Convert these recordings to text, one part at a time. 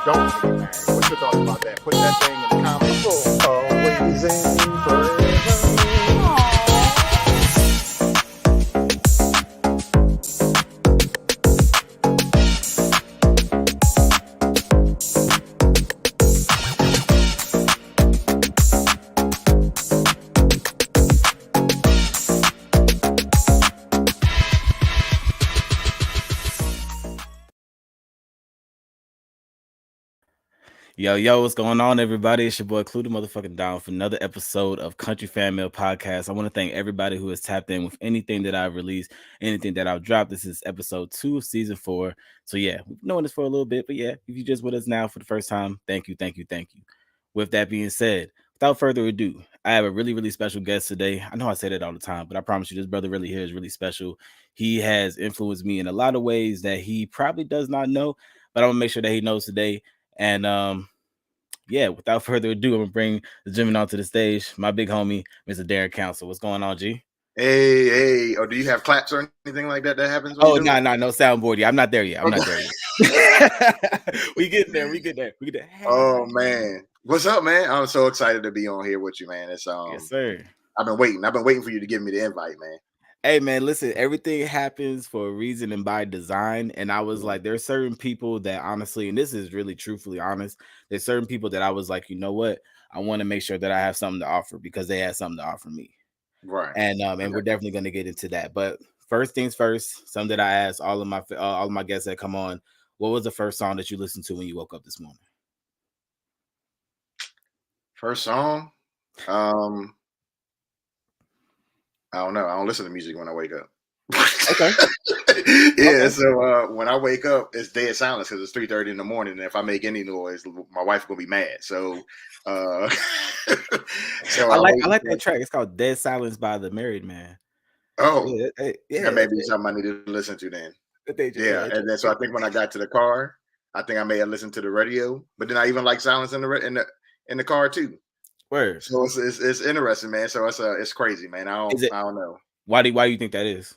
don't want to get married. What's your thoughts about that? Put that thing in the comments. Always and forever. Yo, what's going on, everybody? It's your boy KlueDaDon for another episode of Country Fan Mail Podcast. I want to thank everybody who has tapped in with anything that I've released, anything that I've dropped. This is episode 2 of season 4. So yeah, we've known this for a little bit, but yeah, if you're just with us now for the first time, thank you. With that being said, without further ado, I have a really special guest today. I know I say that all the time, but I promise you, this brother really here is really special. He has influenced me in a lot of ways that he probably does not know, but I'm gonna make sure that he knows today. And yeah, without further ado, I'm gonna bring the gentleman onto the stage, my big homie, Mr. Darren Council. What's going on, G? Hey. Oh, do you have claps or anything like that happens? Oh, no soundboard. Yeah, I'm not there yet. We get there. Hey. Oh man, what's up, man? I'm so excited to be on here with you, man. It's Yes, sir. I've been waiting for you to give me the invite, man. Hey man, listen, everything happens for a reason and by design. And I was like, there are certain people that honestly, and this is really truthfully honest, there's certain people that I was like, you know what? I want to make sure that I have something to offer because they had something to offer me. Right. And we're definitely going to get into that. But first things first, something that I asked all of my guests that come on, what was the first song that you listened to when you woke up this morning? First song? I don't know. I don't listen to music when I wake up. Okay. Yeah. Okay. So when I wake up, it's dead silence because it's 3:30 in the morning, and if I make any noise, my wife gonna be mad. So, so I like that track. It's called "Dead Silence" by The Married Man. Oh, yeah. That may be something I need to listen to then. Yeah, and then so I think when I got to the car, I think I may have listened to the radio, but then I even like silence in the car too. Word. So it's interesting, man. So it's crazy, man. I don't know. Why do you think that is?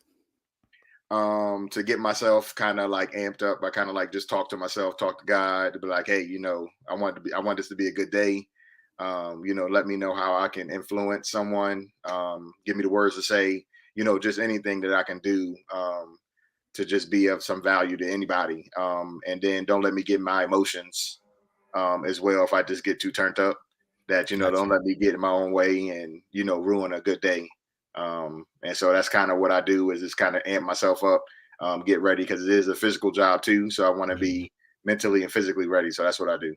To get myself kind of like amped up. I kind of like just talk to myself, talk to God, to be like, hey, I want this to be a good day. Let me know how I can influence someone. Give me the words to say. Just anything that I can do to just be of some value to anybody. And then don't let me get my emotions as well. If I just get too turned up, that don't let me get in my own way and ruin a good day. And so that's kind of what I do is just kind of amp myself up, get ready because it is a physical job too. So I want to be mentally and physically ready. So that's what I do.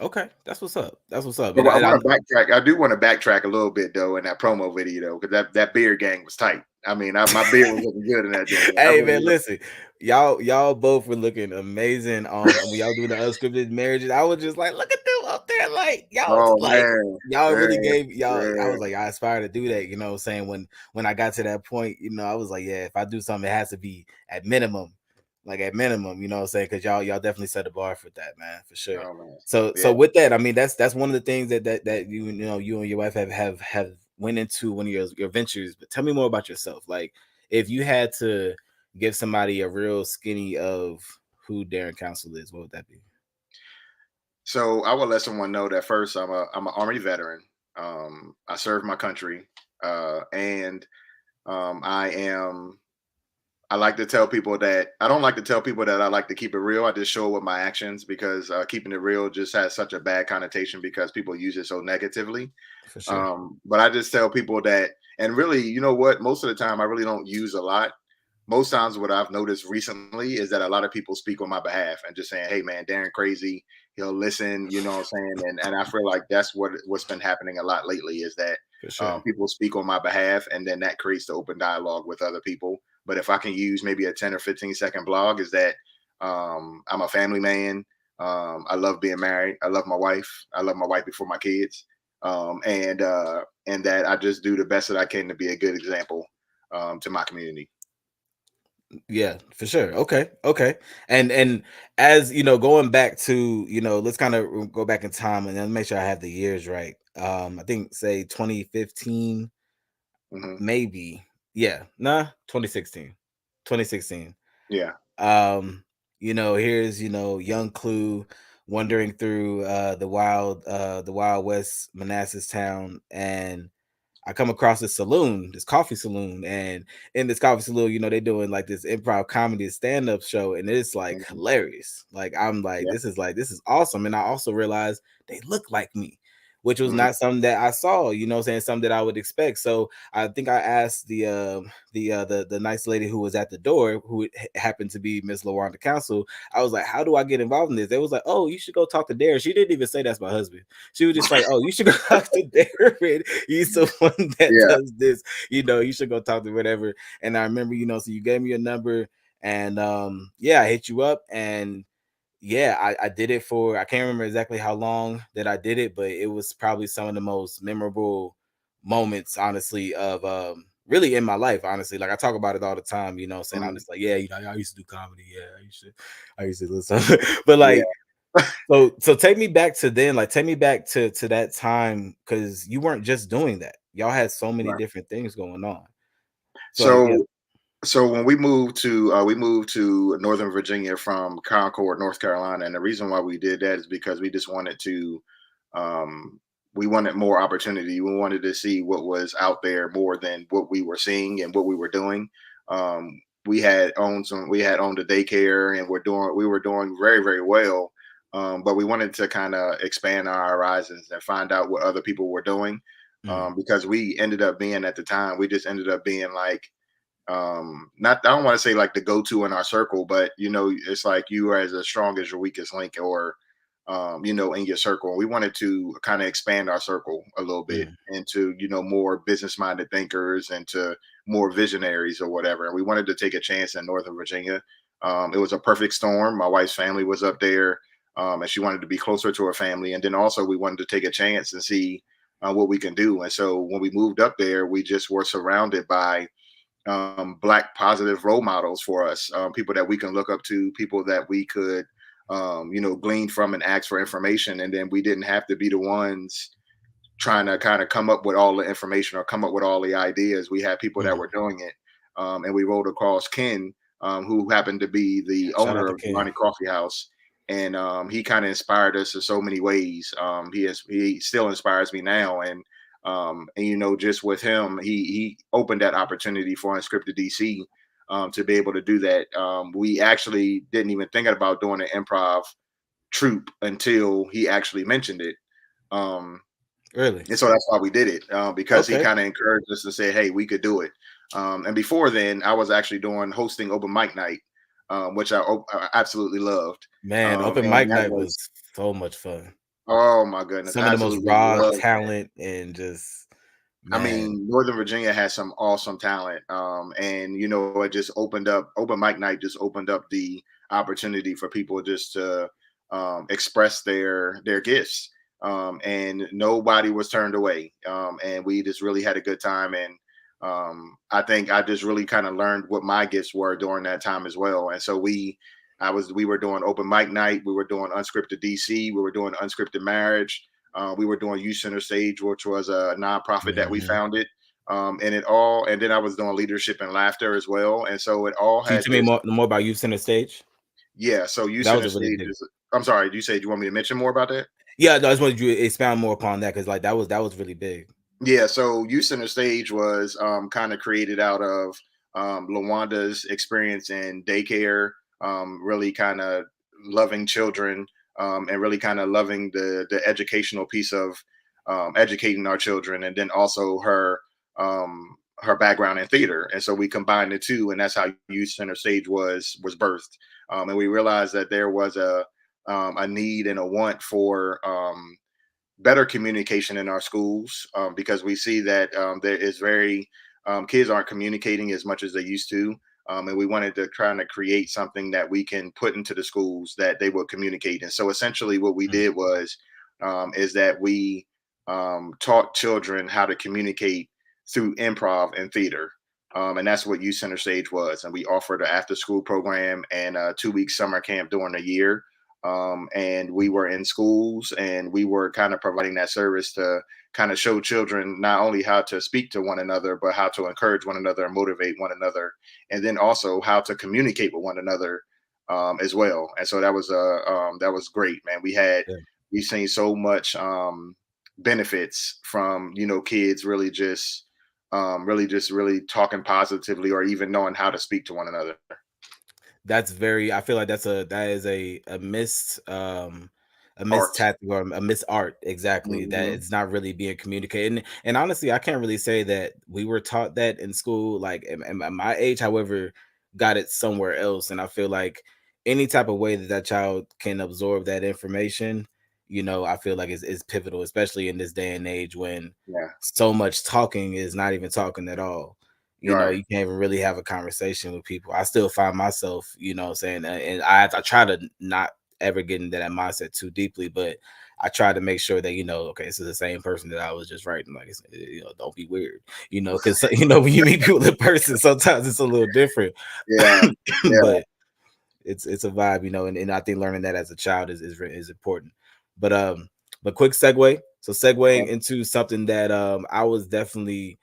Okay, that's what's up. But I want to backtrack. I do want to backtrack a little bit though in that promo video though, because that beard gang was tight. I mean, my beard was looking good in that day. Hey man, listen, y'all both were looking amazing when y'all doing the unscripted marriages. I was just like, look at them up there, like y'all, y'all really gave y'all. Yeah. I was like, I aspire to do that. You know what I'm saying? When I got to that point, I was like, yeah, if I do something, it has to be at minimum. Like at minimum, you know what I'm saying? Because y'all definitely set the bar for that, man, for sure. Oh, so with that, I mean, that's one of the things that you and your wife have went into one of your ventures. But tell me more about yourself. Like, if you had to give somebody a real skinny of who Darren Council is, what would that be? So I would let someone know that first, I'm an Army veteran. I served my country, and I like to tell people that I don't like to tell people that I like to keep it real. I just show it with my actions because keeping it real just has such a bad connotation because people use it so negatively. For sure. But I just tell people that, and really, you know what? Most of the time, I really don't use a lot. Most times, what I've noticed recently is that a lot of people speak on my behalf and just saying, "Hey, man, Darren crazy. He'll listen." You know what I'm saying? And I feel like that's what's been happening a lot lately is that people speak on my behalf, and then that creates the open dialogue with other people. But if I can use maybe a 10 or 15-second blog, is that I'm a family man. I love being married. I love my wife. I love my wife before my kids. And that I just do the best that I can to be a good example to my community. Yeah, for sure. Okay. And as going back to, let's kind of go back in time and then make sure I have the years right. I think say 2015, maybe. Yeah, 2016. Yeah. Here's young Clue wandering through the Wild West Manassas town, and I come across this saloon, this coffee saloon, and in this coffee saloon, they doing like this improv comedy stand-up show, and it's like Mhm. hilarious. Like I'm like, Yeah. this is awesome. And I also realized they look like me, which was Mhm. not something that I saw, saying something that I would expect. So I think I asked the nice lady who was at the door, who happened to be Miss Lawanda Council. I was like, how do I get involved in this? They was like, oh, you should go talk to Darren. She didn't even say that's my husband. She was just like, oh, you should go talk to Darren. He's the one that Yeah. does this. You should go talk to whatever. And I remember, so you gave me a number, and yeah, I hit you up, and yeah, I did it for, I can't remember exactly how long that I did it, but it was probably some of the most memorable moments, honestly, of really in my life, honestly. Like I talk about it all the time, saying I'm Mhm. just like, yeah, I used to do comedy. Yeah, I used to listen. But Yeah. like, so take me back to then, like take me back to that time, because you weren't just doing that. Y'all had so many Right. different things going on. So yeah. So so when we moved to Northern Virginia from Concord, North Carolina, and the reason why we did that is because we just wanted to um we wanted more opportunity. We wanted to see what was out there more than what we were seeing and what we were doing. We had owned a daycare, and we were doing very, very well. But we wanted to kind of expand our horizons and find out what other people were doing. Mm, Because we ended up being, at the time, we just ended up being like, not, I don't want to say like the go-to in our circle, but it's like you are as strong as your weakest link, or in your circle. We wanted to kind of expand our circle a little bit mm, into more business minded thinkers, and to more visionaries or whatever. And we wanted to take a chance in Northern Virginia. It was a perfect storm. My wife's family was up there, and she wanted to be closer to her family, and then also we wanted to take a chance and see what we can do. And so when we moved up there, we just were surrounded by black positive role models for us, people that we can look up to, people that we could glean from and ask for information. And then we didn't have to be the ones trying to kind of come up with all the information or come up with all the ideas. We had people that mm. were doing it. And we rolled across Ken, who happened to be the Shout out owner to of Ken. Ronnie Coffee House. And he kind of inspired us in so many ways. He still inspires me now. And just with him, he opened that opportunity for Unscripted DC, to be able to do that. We actually didn't even think about doing an improv troupe until he actually mentioned it. Um, Really? and so that's why we did it, because he Okay. kind of encouraged us to say, "Hey, we could do it." And before then, I was actually doing hosting open mic night, which I absolutely loved. Man, open And mic that night was, was so much fun. oh my goodness, Some I of the most absolutely raw loved that. talent, and just, I man. mean, Northern Virginia has some awesome talent, and it just opened up. Open mic night just opened up the opportunity for people just to express their gifts, and nobody was turned away. And we just really had a good time. And I think I just really kind of learned what my gifts were during that time as well. And so we were doing open mic night, we were doing Unscripted DC, we were doing Unscripted Marriage. We were doing Youth Center Stage, which was a nonprofit that we Mhm. founded. And then I was doing Leadership and Laughter as well. And so it all Can you had tell me this, more about Youth Center Stage? yeah. So Youth That was Center a really Stage big. is, I'm sorry, you said you want me to mention more about that? Yeah, no, I just wanted you to expound more upon that, because like that was really big. Yeah, so Youth Center Stage was kind of created out of Lawanda's experience in daycare, really kind of loving children, and really kind of loving the educational piece of educating our children, and then also her background in theater. And so we combined the two, and that's how Youth Center Stage was birthed. And we realized that there was a need and a want for better communication in our schools, because we see that there is very kids aren't communicating as much as they used to. And we wanted to kind of create something that we can put into the schools that they will communicate. And so essentially what we Mm, did was is that we taught children how to communicate through improv and theater. And that's what Youth Center Stage was. And we offered an after school program and a 2 week summer camp during the year. And we were in schools, and we were kind of providing that service to kind of show children not only how to speak to one another, but how to encourage one another and motivate one another, and then also how to communicate with one another, as well. And so that was great, man. Yeah. We've seen so much benefits from, you know, kids really talking positively or even knowing how to speak to one another. That's very, I feel like that is a missed a missed Art. tactic or a missed art, exactly, that Hmm. it's not really being communicated. And honestly, I can't really say that we were taught that in school, like at my age. However, got it somewhere else, and I feel like any type of way that that child can absorb that information, I feel like is pivotal, especially in this day and age when Yeah. so much talking is not even talking at all. You're right. You can't even really have a conversation with people. I still find myself, saying that, and I try to not ever get into that mindset too deeply, but I try to make sure that, okay, this is the same person that I was just writing. Like, don't be weird, because when you meet people in person, sometimes it's a little different. Yeah. Yeah. But it's a vibe, and I think learning that as a child is important. But quick segue. So segueing into something that I was definitely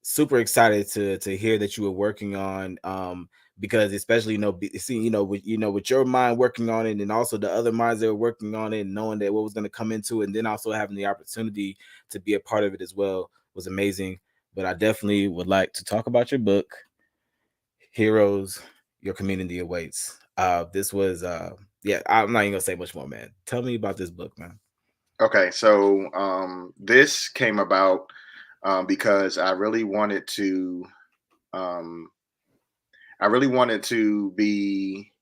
super excited to hear that you were working on, because especially seeing, with your mind working on it, and also the other minds that were working on it, and knowing that what was going to come into it, and then also having the opportunity to be a part of it as well was amazing. But I definitely would like to talk about your book, Heroes, Your Community Awaits. This was yeah, I'm not even gonna say much more, man. Tell me about this book, man. Okay. So this came about because um, I really wanted to be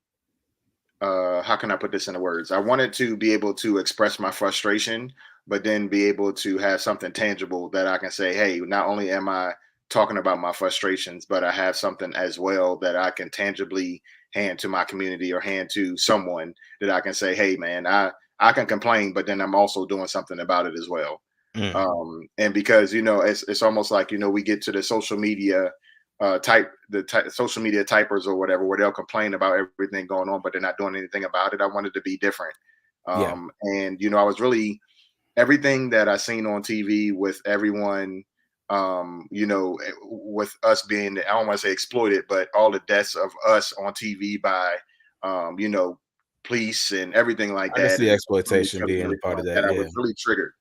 how can I put this into words? I wanted to be able to express my frustration, but then be able to have something tangible that I can say, hey, not only am I talking about my frustrations, but I have something as well that I can tangibly hand to my community or hand to someone that I can say, hey, man, I can complain, but then I'm also doing something about it as well. Mm, And because it's almost like we get to the social media social media typers or whatever, where they'll complain about everything going on, but they're not doing anything about it. I wanted to be different. yeah, And I was really everything that I seen on TV with everyone, with us being, I don't want to say exploited, but all the deaths of us on TV by, police and everything like I can that, see and killing each exploitation other and being a everything part of like that. that. I Yeah. was really triggered.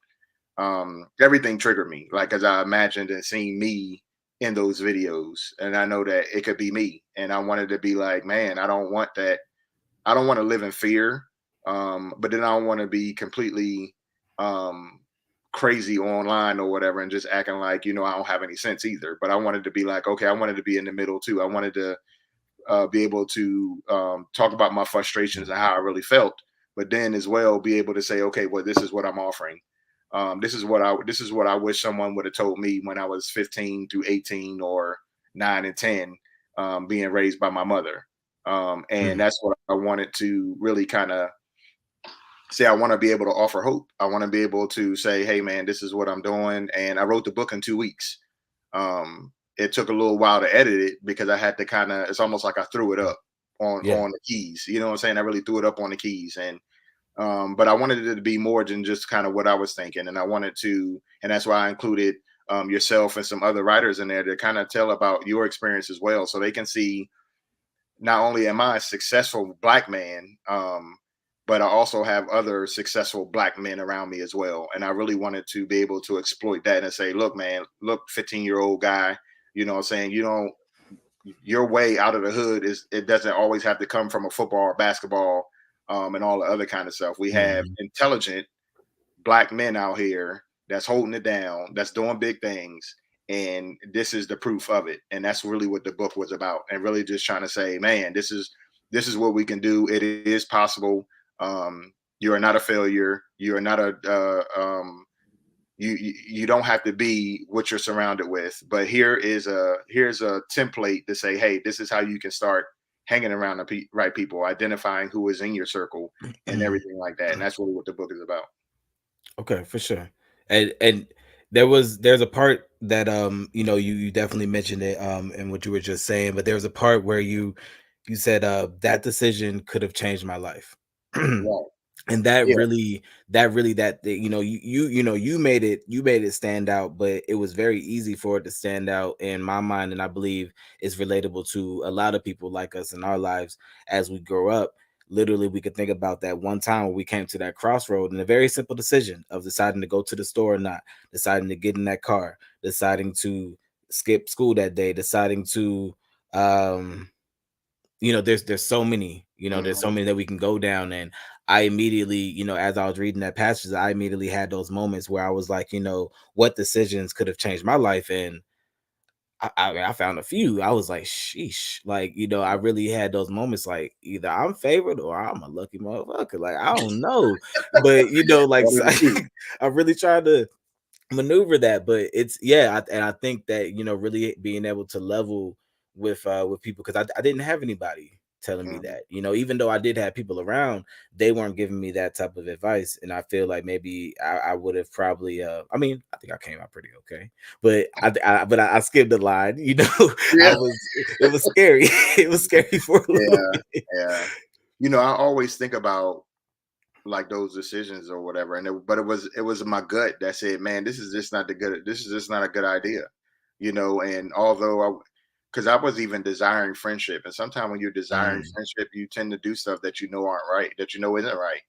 Everything triggered me, like as I imagined and seeing me in those videos, and I know that it could be me, and I wanted to be like, man, I don't want that. I don't want to live in fear, but then I don't want to be completely um, crazy online or whatever, and just acting like I don't have any sense either. But I wanted to be like, okay, I wanted to be in the middle too. I wanted to be able to talk about my frustrations and how I really felt, but then as well be able to say, okay, well, this is what I'm offering. This is what I wish someone would have told me when I was 15 through 18 or 9 and 10, being raised by my mother. And Mm, that's what I wanted to really kind of say. I want to be able to offer hope. I want to be able to say, hey, man, this is what I'm doing. And I wrote the book in 2 weeks. It took a little while to edit it because I had to kind of, it's almost like I threw it up yeah. on the keys. You know what I'm saying? I really threw it up on the keys. And but I wanted it to be more than just kind of what I was thinking. And I wanted to, and that's why I included yourself and some other writers in there to kind of tell about your experience as well. So they can see not only am I a successful black man, but I also have other successful black men around me as well. And I really wanted to be able to exploit that and say, look, man, look, 15-year-old guy, what I'm saying? Your way out of the hood it doesn't always have to come from a football or basketball, and all the other kind of stuff. We have Mhm. intelligent black men out here that's holding it down, that's doing big things, and this is the proof of it. And that's really what the book was about, and really just trying to say, man, this is what we can do. It is possible. You are not a failure. You are not a you don't have to be what you're surrounded with, but here's a template to say, hey, this is how you can start hanging around the right people, identifying who is in your circle and everything like that. And that's really what the book is about. Okay, for sure. And there's a part that you definitely mentioned it in what you were just saying, but there was a part where you said that decision could have changed my life. Right. And Yeah. you made it stand out, but it was very easy for it to stand out in my mind, and I believe it's relatable to a lot of people like us in our lives as we grow up. Literally, we could think about that one time when we came to that crossroad and a very simple decision of deciding to go to the store or not, deciding to get in that car, deciding to skip school that day, deciding to um there's so many, there's so Mhm. many that we can go down. And I immediately, as I was reading that passage, I immediately had those moments where I was like, what decisions could have changed my life. And I found a few. I was like, sheesh, like, I really had those moments, like either I'm favored or I'm a lucky motherfucker, like I don't know. But like, One of the two. I really tried to maneuver that. But it's, and I think that, really being able to level with people, because I didn't have anybody telling me Mhm. that, even though I did have people around, they weren't giving me that type of advice. And I feel like maybe I would have probably I mean, I think I came out pretty okay, but I skipped the line. I Yeah. was it was scary. It was scary for a little Yeah. bit. Yeah. I always think about like those decisions or whatever, but it was my gut that said, man, this is just not a good idea. And although because I was even desiring friendship, and sometimes when you're desiring Mm, friendship, you tend to do stuff that aren't right, that isn't right.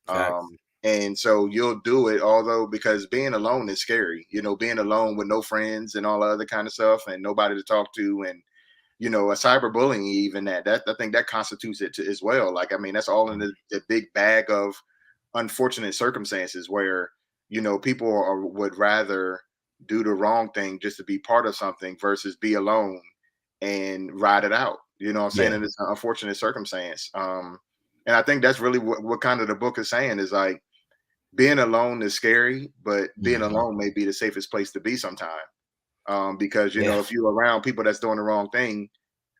facts. And so you'll do it, although because being alone is scary. Being alone with no friends and all the other kind of stuff, and nobody to talk to, and a cyberbullying, even that I think that constitutes it as well. Like, I mean, that's all in the big bag of unfortunate circumstances where people would rather do the wrong thing just to be part of something versus be alone and ride it out. What I'm saying? Yeah. And it's an unfortunate circumstance. And I think that's really what kind of the book is saying is like being alone is scary, but being Mhm. alone may be the safest place to be sometime. Because Yeah. if you're around people that's doing the wrong thing,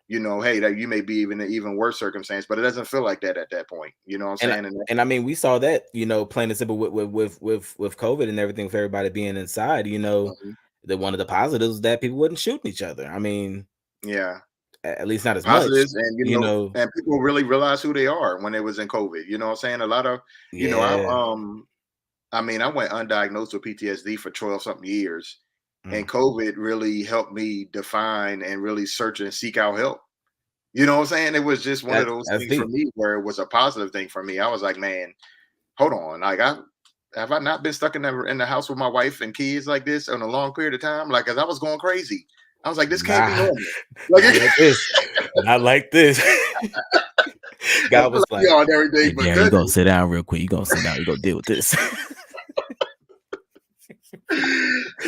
hey, that you may be even an even worse circumstance, but it doesn't feel like that at that point. You know what I'm And saying? And I mean, we saw that, plain and simple with COVID and everything, for everybody being inside. Mhm. That one of the positives was that people wasn't shooting each other. I mean, Yeah, at least not as much. positives, and You know, and people really realize who they are when it was in COVID. You know what I'm saying? A lot of, yeah. I mean, I went undiagnosed with PTSD for 12 something years, and Mm. COVID really helped me define and really search and seek out help. You know what I'm saying? It was just one of those That's things for deep. me where it was a positive thing for me. I was like, man, hold on, like I have I not been stuck in the house with my wife and kids like this on a long period of time? Like, as I was going crazy, I was like, this can't be Nah, normal. Like, not like this. Not like this. I God love was like, y'all and everything, "Hey, but Darren, you gonna goodness, sit down real quick. You gonna sit down. You gonna deal with this."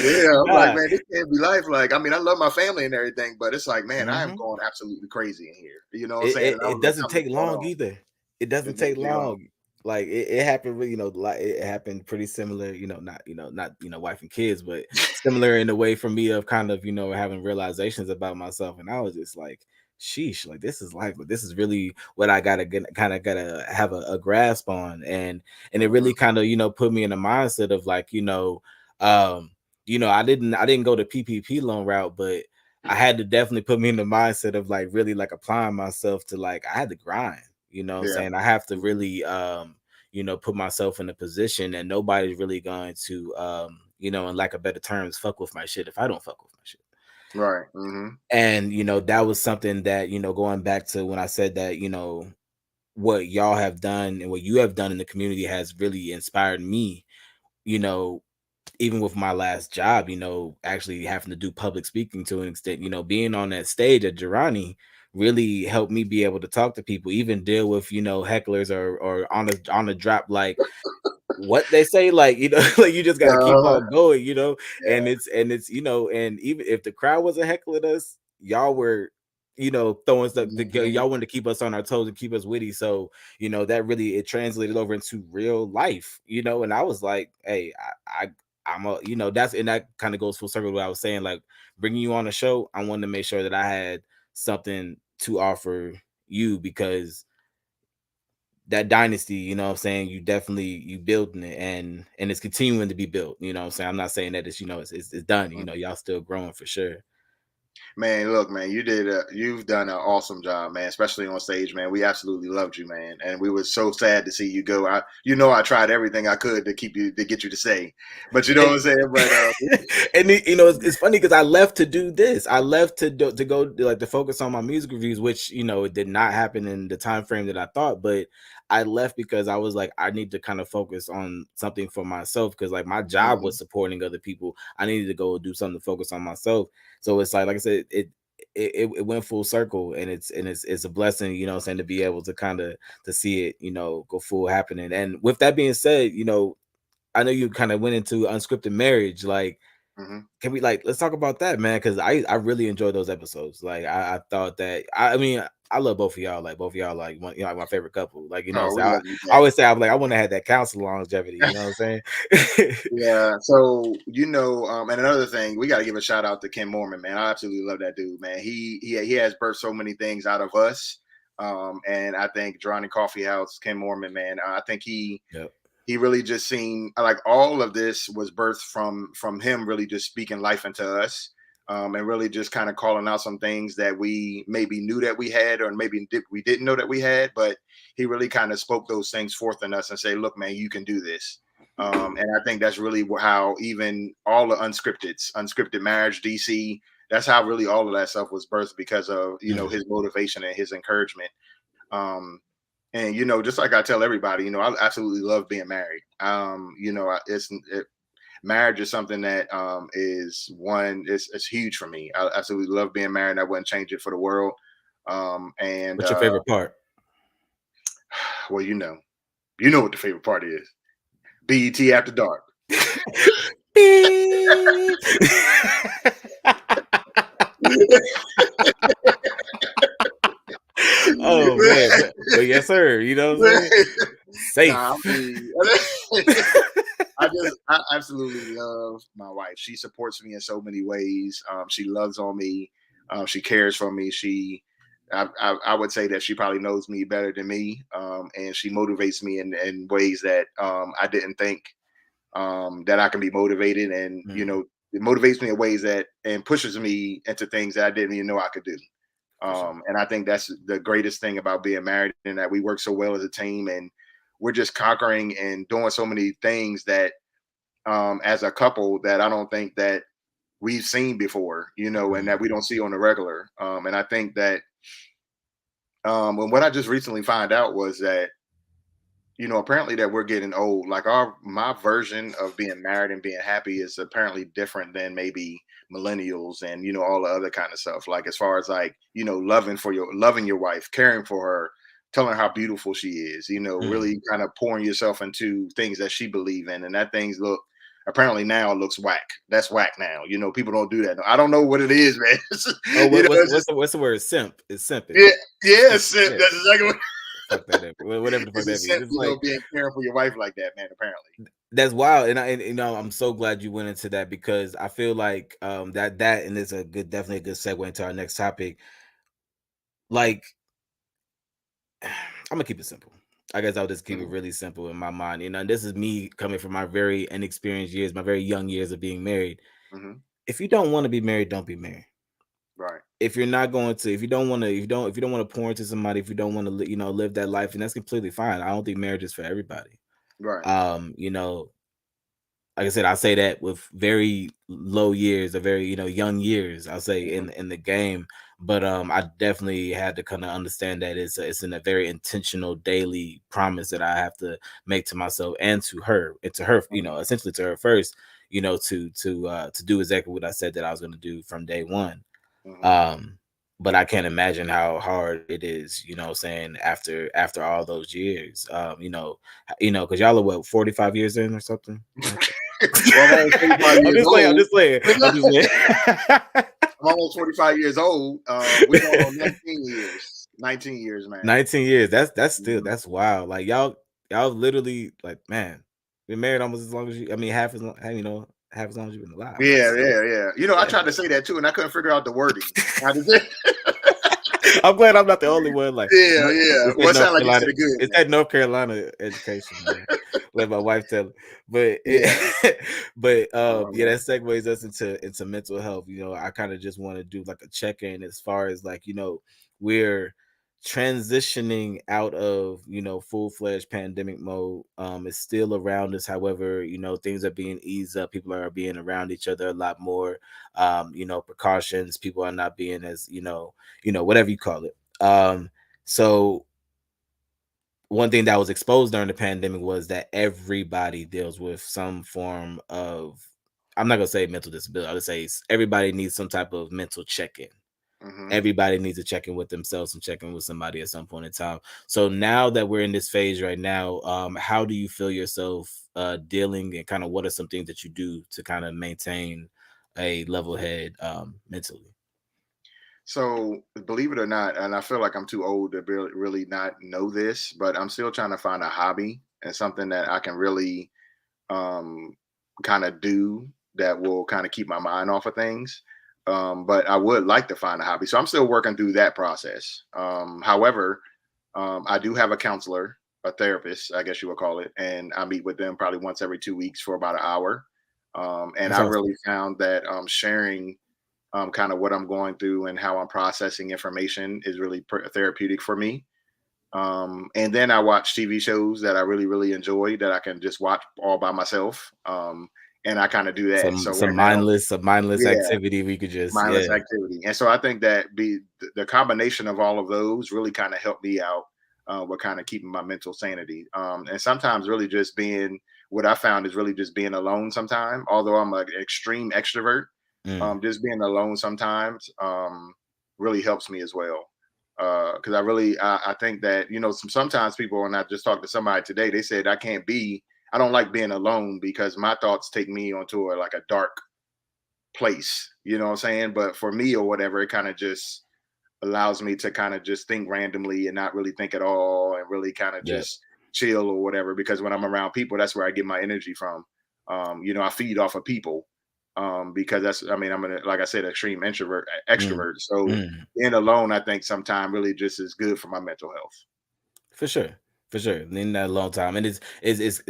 yeah, I'm like, Nah. man, this can't be life. Like, I mean, I love my family and everything, but it's like, man, I am Mhm. going absolutely crazy in here. You know what I'm It, saying? it And I it was like, doesn't something's take going long on. either. It doesn't It take didn't take long. long. Like it happened, like it happened pretty similar, not wife and kids, but similar in a way for me of kind of, having realizations about myself. And I was just like, sheesh, like this is life, but this is really what I kind of gotta have a grasp on. And it Mhm. really kind of, put me in the mindset of like, um, I didn't go the PPP loan route, but I had to definitely put me in the mindset of like really like applying myself to, like, I had to grind, what I'm Yeah. saying? I have to Mhm. really put myself in a position that nobody's really going to in lack of better terms, fuck with my shit if I don't fuck with my shit. Right. Hmm. And that was something that, going back to when I said that, what y'all have done and what you have done in the community has really inspired me, you know, even with my last job, actually having to do public speaking to an extent, being on that stage at Girani really helped me be able to talk to people, even deal with, hecklers or on the drop, like what they say, like, like you just got to keep Uh, on going, and yeah. it's and even if the crowd wasn't heckling us, y'all were, throwing stuff Mhm. y'all wanted to keep us on our toes and keep us witty. So, that really, it translated over into real life, and I was like, hey, I'm a, that's, and that kind of goes full circle to what I was saying, like bringing you on the show. I wanted to make sure that I had something to offer you, because that dynasty, what I'm saying, you building it, and it's continuing to be built, what I'm saying. I'm not saying that it's, it's done, Mhm. y'all still growing for sure. Man, look, man, you've done an awesome job, man, especially on stage, man. We absolutely loved you, man, and we were so sad to see you go. I tried everything I could to get you to stay, but you know what And I'm saying. But it's funny because I left to do this. I left to go like to focus on my music reviews, which it did not happen in the time frame that I thought. But I left because I was like, I need to kind of focus on something for myself because like my job Mhm, was supporting other people. I needed to go do something to focus on myself. So it's like I said, it went full circle, and it's a blessing, saying to be able to kind of to see it, go full happening. And with that being said, I know you kind of went into unscripted marriage. Like, mhm. can we let's talk about that, man? Because I really enjoyed those episodes. Like, I thought that I mean I love both of y'all. Like both of y'all, like one, like my favorite couple. Like Oh, so we love you I back. always say I'm like I want to have that council longevity. You know what I'm saying? Yeah. So and another thing, we got to give a shout out to Ken Mormon, man. I absolutely love that dude, man. He has birthed so many things out of us. And I think Drawing Coffee House, Ken Mormon, man. I think Yep. he really just seen like all of this was birthed from him really just speaking life into us, and really just kind of calling out some things that we maybe knew that we had or maybe we didn't know that we had, but he really kind of spoke those things forth in us and say, look, man, you can do this. And I think that's really how even all the unscripted marriage, DC, that's how really all of that stuff was birthed because of Mhm. his motivation and his encouragement. Um, and just like I tell everybody, I absolutely love being married. Marriage is something that is one. It's huge for me. I absolutely love being married. I wouldn't change it for the world. And What's your favorite part? well, what the favorite part is. BET After Dark. Beep. Oh man, but yes, sir. You know what I'm saying? Nah, I Safe. mean, I absolutely love my wife. She supports me in so many ways. She loves on me. She cares for me. I would say that she probably knows me better than me. And she motivates me in ways that I didn't think that I can be motivated. And, Mhm, it motivates me in ways and pushes me into things that I didn't even know I could do. for sure. And I think that's the greatest thing about being married, and that we work so well as a team, and we're just conquering and doing so many things that as a couple that I don't think that we've seen before, and Mhm, that we don't see on the regular. And I think that and what I just recently found out was that, apparently that we're getting old. Like my version of being married and being happy is apparently different than maybe millennials and all the other kind of stuff. Like as far as like, loving your wife, caring for her, telling her how beautiful she is, mhm. really kind of pouring yourself into things that she believe in. And that things look apparently now it looks whack. That's whack now. People don't do that. I don't know what it is, man. Oh, It's just what's the word? Simp. It's simping. yeah, yeah, Simp. simp. Yeah. That's exactly what Fuck that up. Whatever the fuck it's a that means. simp, It's like being caring for your wife like that, man, apparently. that's wild, and I'm so glad you went into that because I feel like that and it's definitely a good segue into our next topic. Like I'm gonna keep it simple. I guess I'll just keep it Mhm, really simple in my mind. And this is me coming from my very inexperienced years, my very young years of being married. mhm. If you don't want to be married, don't be married. Right, If you're not going to, if you don't want to, if you don't want to pour into somebody, if you don't want to, live that life, and that's completely fine. I don't think marriage is for everybody. right. You know, like I said, I say that with very low years, or very young years. I'll say Mhm, in the game, but I definitely had to kind of understand that it's in a very intentional daily promise that I have to make to myself and to her, mhm, essentially to her first, to do exactly what I said that I was going to do from day one. mhm. Um, but I can't imagine how hard it is, saying after all those years, because y'all are what 45 years in or something. Well, I'm almost 25 I'm years just playing. I'm old. just playing. I'm just playing. I'm almost 25 years old. We're going on 19 years. 19 years, man. 19 years. That's still Mhm. that's wild. Like y'all literally like man, been married almost as long as you. I mean, half as long. Half as long as you've been alive. Yeah, That's yeah, yeah. I tried to say that too, and I couldn't figure out the wording. How to say I'm glad I'm not the only one. Like, Yeah, yeah. it's Well, that it North sound like you Carolina. said it good, It's man. that North Carolina education, man. Let my wife tell it. But Yeah. but Oh yeah, man. that segues us into mental health. I kind of just want to do like a check-in as far as like, we're transitioning out of full-fledged pandemic mode. It's still around us. However, things are being eased up. People are being around each other a lot more. Precautions. People are not being as whatever you call it. So one thing that was exposed during the pandemic was that everybody deals with some form of, I'm not gonna say mental disability, I would say everybody needs some type of mental check-in. Hmm. Everybody needs to check in with themselves and check in with somebody at some point in time. So now that we're in this phase right now, how do you feel yourself dealing, and kind of what are some things that you do to kind of maintain a level head mentally? So believe it or not, and I feel like I'm too old to really not know this, but I'm still trying to find a hobby and something that I can really um, kind of do that will kind of keep my mind off of things. But I would like to find a hobby. So I'm still working through that process. However, I do have a counselor, a therapist, I guess you would call it, and I meet with them probably once every 2 weeks for about an hour. And That's I awesome. really found that sharing kind of what I'm going through and how I'm processing information is really therapeutic for me. And then I watch TV shows that I really, really enjoy that I can just watch all by myself. And I kind of do that. Some So some right now, mindless, some mindless yeah, activity we could just, yeah. mindless activity. And so I think that the combination of all of those really kind of helped me out with kind of keeping my mental sanity. And sometimes really just being, what I found is really just being alone sometime. Although I'm an extreme extrovert, Mm, just being alone sometimes really helps me as well. Because I think that sometimes people, and I just talked to somebody today, they said I don't like being alone because my thoughts take me onto like a dark place. You know what I'm saying? But for me or whatever, it kind of just allows me to kind of just think randomly and not really think at all and really kind of yeah. just chill or whatever. Because when I'm around people, that's where I get my energy from. I feed off of people. Because I'm like I said, extreme introvert, Mm, extrovert. So mm. being alone, I think sometimes really just is good for my mental health. For sure. For sure. Needing that a long time. And it's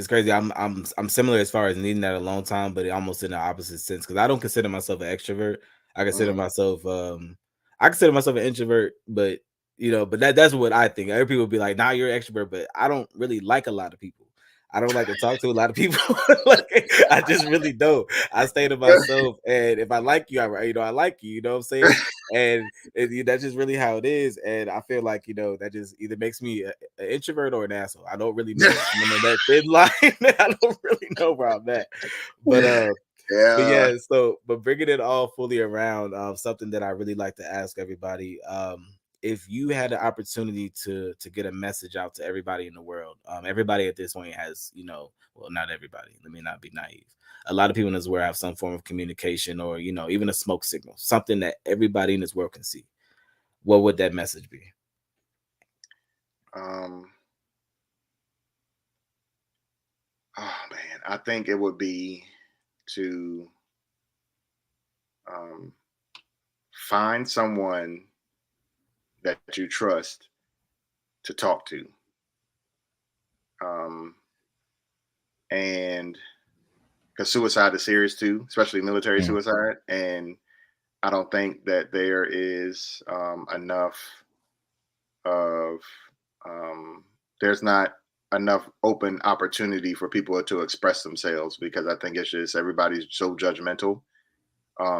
crazy. I'm similar as far as needing that a long time, but almost in the opposite sense. Because I don't consider myself an extrovert. I consider Mhm. myself I consider myself an introvert, but but that's what I think. Other people be like, nah, you're an extrovert, but I don't really like a lot of people. I don't like to talk to a lot of people. Like, I just really don't. I stay to myself, and if I like you, I like you. You know what I'm saying? And that's just really how it is. And I feel like that just either makes me an introvert or an asshole. I don't really know. I'm in that thin line. I don't really know where I'm at. But but Yeah. yeah, but bringing it all fully around, something that I really like to ask everybody, if you had the opportunity to get a message out to everybody in the world, everybody at this point has, well, not everybody. Let me not be naive. A lot of people in this world have some form of communication, or even a smoke signal, something that everybody in this world can see. What would that message be? Um, oh man, I think it would be to um, find someone that you trust to talk to. Um, and because suicide is serious too, especially military Mm, suicide. And I don't think that there is enough of, um, there's not enough open opportunity for people to express themselves because I think it's just everybody's so judgmental.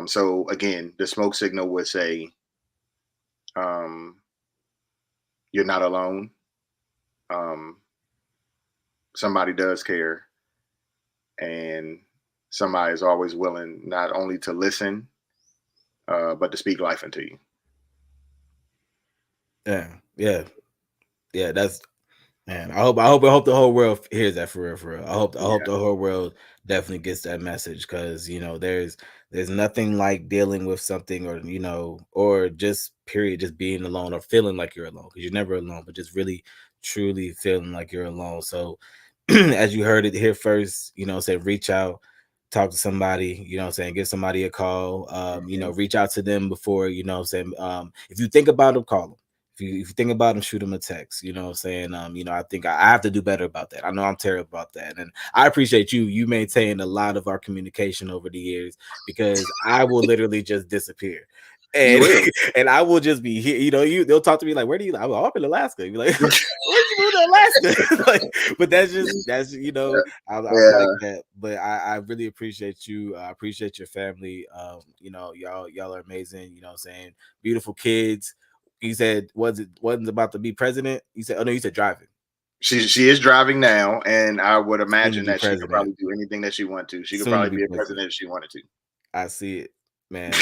So again, the smoke signal would say, um, you're not alone. Um, Somebody does care, and somebody is always willing not only to listen, but to speak life into you. yeah, yeah, yeah. That's Man, I hope the whole world hears that for real, for real. I hope Yeah. the whole world definitely gets that message, because there's nothing like dealing with something, or or just period, just being alone or feeling like you're alone, because you're never alone, but just really truly feeling like you're alone. So as you heard it here first, say reach out, talk to somebody, saying, give somebody a call, Mhm. reach out to them before, saying, if you think about them, call them. if you think about him, shoot him a text. You know what I'm saying? I think I have to do better about that. I know I'm terrible about that. And I appreciate you. You maintained a lot of our communication over the years, because I will literally just disappear. And and I will just be here. They'll talk to me like, "Where do you?" I'm up in Alaska. You're like, "Where'd you move to Alaska?" But that's I'm like that. But I really appreciate you. I appreciate your family. Y'all are amazing. You know what I'm saying? Beautiful kids. You said wasn't about to be president. You said, oh no, you said driving. She is driving now, and I would imagine that she could president. probably do anything that she wanted to. She could probably be a president if she wanted to. I see it, man.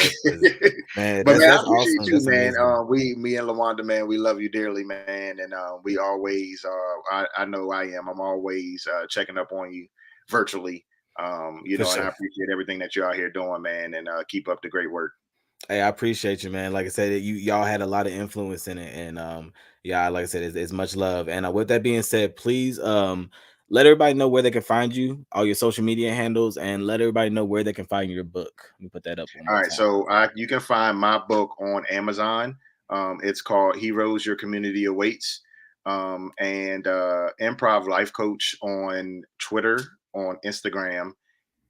Man, but man, I appreciate awesome. you, That's man. amazing. Me and LaWanda, man, we love you dearly, man, and we always, I know I am. I'm always checking up on you virtually. And I appreciate everything that you're out here doing, man, and keep up the great work. Hey, I appreciate you, man. Like I said, y'all had a lot of influence in it, and yeah, like I said, it's much love. And with that being said, please let everybody know where they can find you, all your social media handles, and let everybody know where they can find your book. Let me put that up one more All right, time. so you can find my book on Amazon. It's called Heroes Your Community Awaits, and Improv Life Coach on Twitter, on Instagram.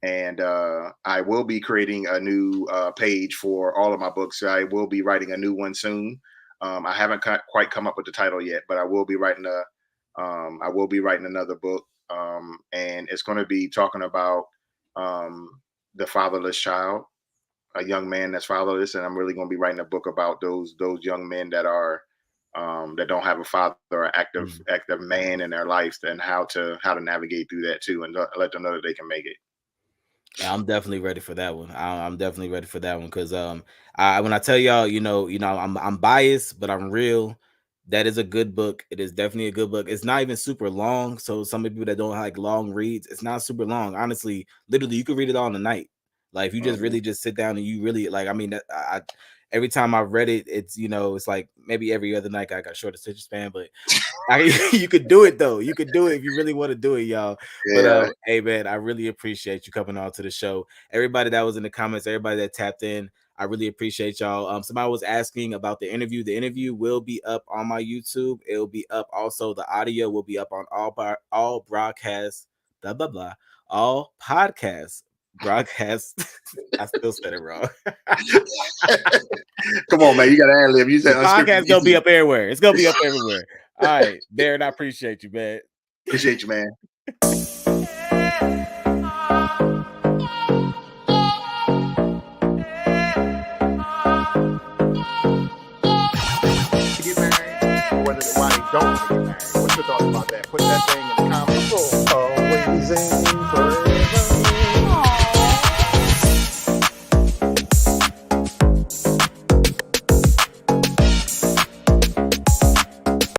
And I will be creating a new page for all of my books. I will be writing a new one soon. I haven't quite come up with the title yet, but I will be writing another book, and it's going to be talking about the fatherless child, a young man that's fatherless, and I'm really going to be writing a book about those young men that are that don't have a father or active man in their lives, and how to navigate through that too, and let them know that they can make it. I'm definitely ready for that one. I'm definitely ready for that one, because when I tell y'all, I'm biased, but I'm real. That is a good book. It is definitely a good book. It's not even super long. So some people that don't like long reads, it's not super long. Honestly, literally, you could read it all in a night. Like if you just really just sit down and you really like. I mean, every time I've read it, it's it's like maybe every other night I got short attention span, but you could do it though. You could do it if you really want to do it, y'all. Yeah. But hey man, I really appreciate you coming on to the show. Everybody that was in the comments, everybody that tapped in, I really appreciate y'all. Somebody was asking about the interview. The interview will be up on my YouTube. It'll be up also. The audio will be up on all broadcasts, blah blah blah, all podcasts. Broadcast. I still said it wrong. Come on, man. You got to ad lib. You said podcast gonna be up everywhere. It's gonna be up everywhere. All right, Darren, I appreciate you, man. Appreciate you, man. Get married, or why they don't get married. What's your thoughts about that? Put that thing in the comments.